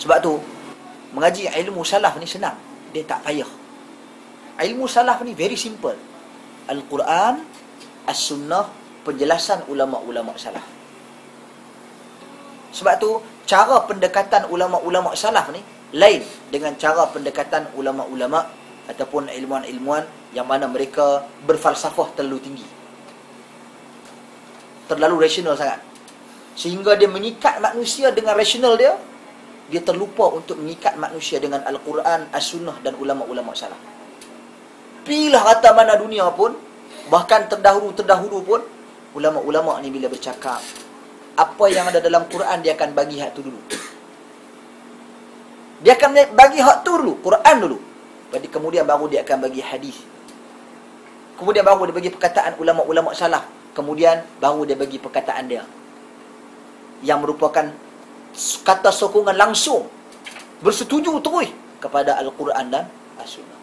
Sebab tu mengaji ilmu salaf ni senang, dia tak payah. Ilmu salaf ni very simple. Al-Quran, As-Sunnah, penjelasan ulama-ulama salaf. Sebab tu cara pendekatan ulama-ulama salaf ni lain dengan cara pendekatan ulama-ulama ataupun ilmuwan-ilmuwan yang mana mereka berfalsafah terlalu tinggi, terlalu rasional sangat, sehingga dia mengikat manusia dengan rasional dia. Dia terlupa untuk mengikat manusia dengan Al-Quran, As-Sunnah dan ulama-ulama salaf. Pilah rata mana dunia pun, bahkan terdahulu pun, ulama-ulama ni bila bercakap, apa yang ada dalam Quran dia akan bagi hak tu dulu. Dia akan bagi hak tu dulu, Quran dulu. Jadi kemudian baru dia akan bagi hadis. Kemudian baru dia bagi perkataan ulama-ulama salaf. Kemudian baru dia bagi perkataan dia, yang merupakan kata sokongan langsung, bersetuju terus kepada Al-Quran dan As-Sunnah.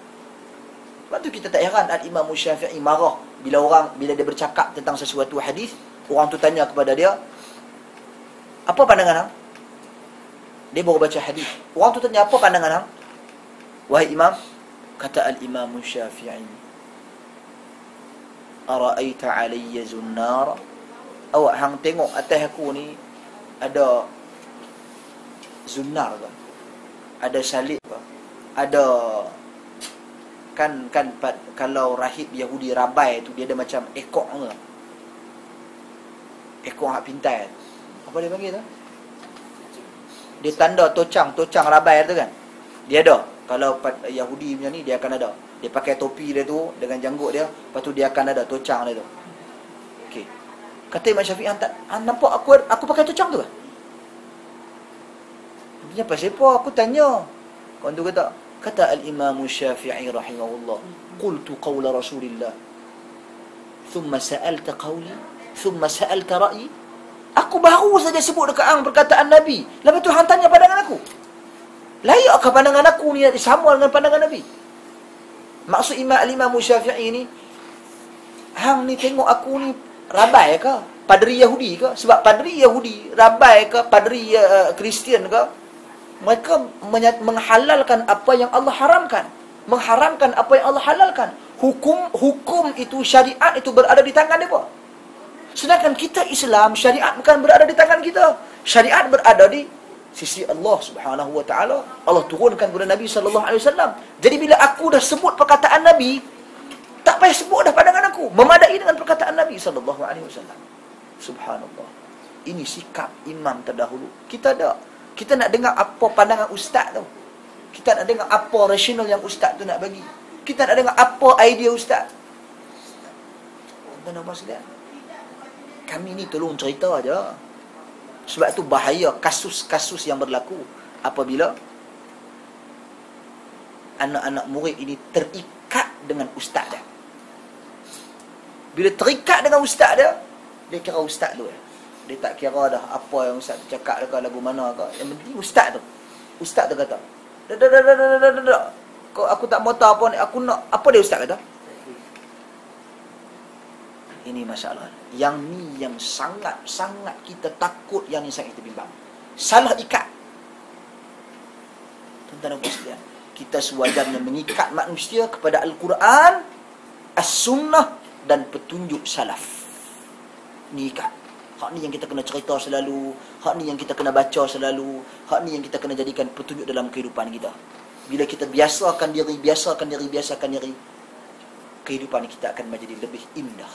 Sebab tu kita tak heran Al-Imam Syafi'i marah bila dia bercakap tentang sesuatu hadis, orang tu tanya kepada dia, apa pandangan hang? Dia baru baca hadis. Orang tu tanya, apa pandangan hang? Wahai Imam, kata Al-Imam Syafi'i, ara'aita alayya zunnara? Awak hang tengok atas aku ni ada zunnar ke? Ada salib ke? Ada kan kalau rahib Yahudi rabai tu dia ada macam ekor ke? Ekor hak pintai. Apa dia panggil tu? Dia tanda tocang rabai tu kan? Dia ada. Kalau Yahudi punya ni dia akan ada. Dia pakai topi dia tu dengan janggut dia, lepas tu dia akan ada tocang dia tu. Okey. Kata Imam Syafi'i, nampak aku pakai tocang tu ke? Dia pasal apa? Aku tanya. Kawan tu kata Al-Imam Syafi'i rahimahullah, qultu qawla Rasulillah, thumma sa'alta qawli, thumma sa'alta ra'yi. Aku baru saja sebut dekat hang perkataan Nabi, lepas tu hang tanya pandangan aku. Layakkah pandangan aku ni sama dengan pandangan Nabi? Maksud Al-Imam Syafi'i ni, hang ni tengok aku ni rabai ke? Padri Yahudi ke? Sebab padri Yahudi, rabai ke? Padri Kristian ke? Mereka menghalalkan apa yang Allah haramkan, mengharamkan apa yang Allah halalkan. Hukum itu, syariat itu berada di tangan mereka. Sedangkan kita Islam, syariat bukan berada di tangan kita. Syariat berada di sisi Allah Subhanahu wa taala. Allah turunkan kepada Nabi sallallahu alaihi wasallam. Jadi bila aku dah sebut perkataan Nabi, tak payah sebut dah pandangan aku, memadai dengan perkataan Nabi sallallahu alaihi wasallam. Subhanallah. Ini sikap imam terdahulu. Kita nak dengar apa pandangan ustaz tu. Kita nak dengar apa rasional yang ustaz tu nak bagi. Kita nak dengar apa idea ustaz. Tuan-tuan dan puan sekalian, kami ni tolong cerita aja. Sebab tu bahaya kasus-kasus yang berlaku apabila anak-anak murid ini terikat dengan ustaz dia. Bila terikat dengan ustaz dia, dia kira ustaz tu. Dia tak kira dah apa yang ustaz cakap dekat lagu mana ke. Yang penting ustaz tu. Ustaz tu kata, kau aku tak mau tahu apa ni, aku nak apa dia ustaz kata. Ini masalah. Yang ni yang sangat-sangat kita takut, yang ni sangat kita bimbang. Salah ikat. Tuan-tuan dan puan sekalian, kita sewajarnya mengikat manusia kepada Al-Quran, As-Sunnah dan petunjuk salaf. Ni ikat. Hak ni yang kita kena cerita selalu, hak ni yang kita kena baca selalu, hak ni yang kita kena jadikan petunjuk dalam kehidupan kita. Bila kita biasakan diri, kehidupan kita akan menjadi lebih indah.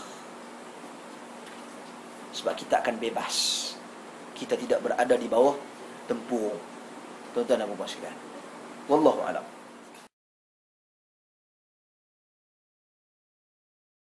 Sebab kita akan bebas. Kita tidak berada di bawah tempurung. Tuan-tuan dan puan sekalian, wallahu a'lam.